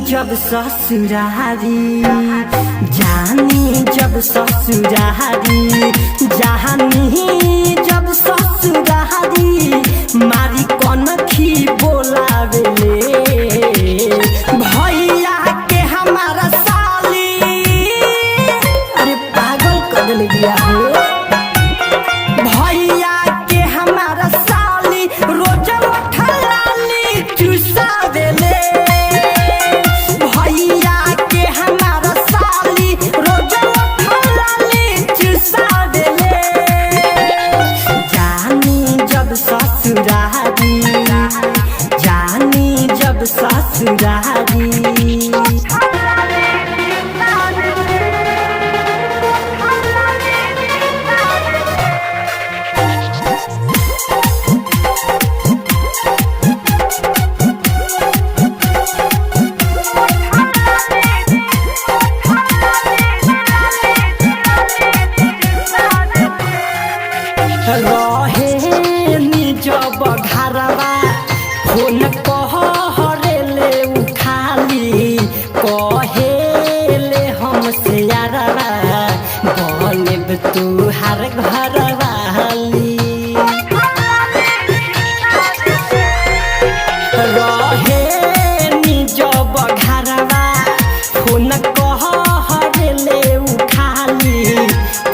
जब ससुरारी जानी जब ससुरारी जानी जब ससुरारी मारी कनखी बोलावेले भैया के हमारा साली। अरे पागल कर देले बिया हो। भैया के हमारा साली रोज उठलाली चुसावेले भैया के हमारा साली रोज उठलाली चुसावेले जानी जब ससुरारी जानी जब ससुरारी। रहे जब घरवा फोन कहरेले उखाली कहेले हमसे यारवा बनेब तुहार घरवाली। रहे जब घरवा फोन कहरेले उखाली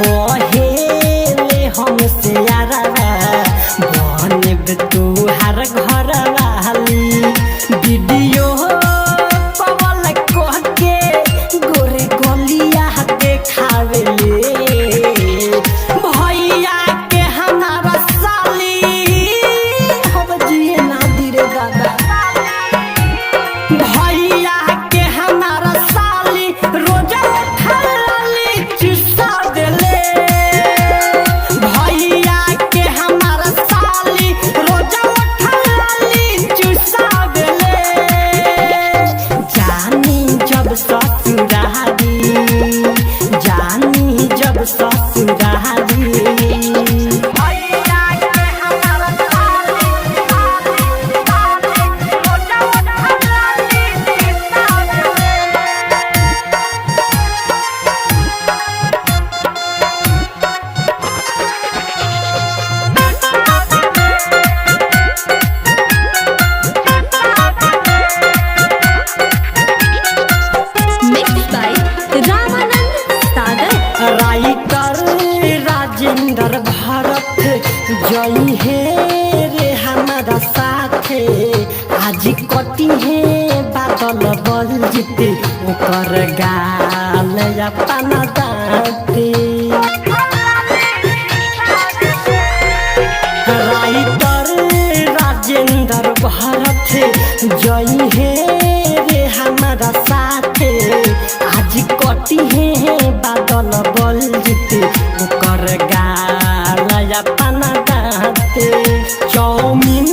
कहेले हमसे यारवा बनेब तुहार घरवाली। वीडियो कॉल कह के गोरे गलिया देखावेले भैया के हमारा साली। अब जिए ना दिरे दादा। भैया के हमारा साली रोज उठलाली चुसावेले भैया के हमारा साली रोज उठलाली चुसावेले जानी जब ससुरारी जानी जब ससुरारी। राइटर राजेंद्र भारत जई है रे हमारा साथे आज कटी है बादल बल जीते ओकर गाल अपना दाते। राइटर राजेंद्र भारत जई है रे हमारा साथे आज कटी है बादल बल जीते ओकर गाल अपना दाते। चाउमीन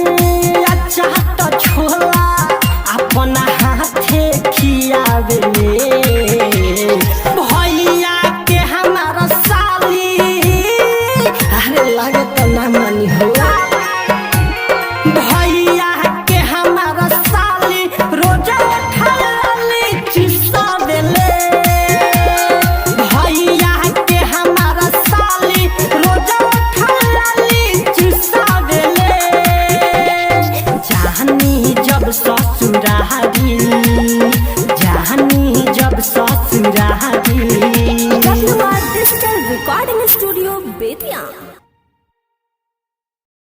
या चाट छोला अपना हाथे खियावेले भैया के हमारा साली। अरे लागत ना मानी हो। भैया के हमारा साली रोज उठलाली चुसावेले भैया के हमारा साली रोज उठलाली चुसावेले जानी जब ससुरारी जानी जब ससुरारी।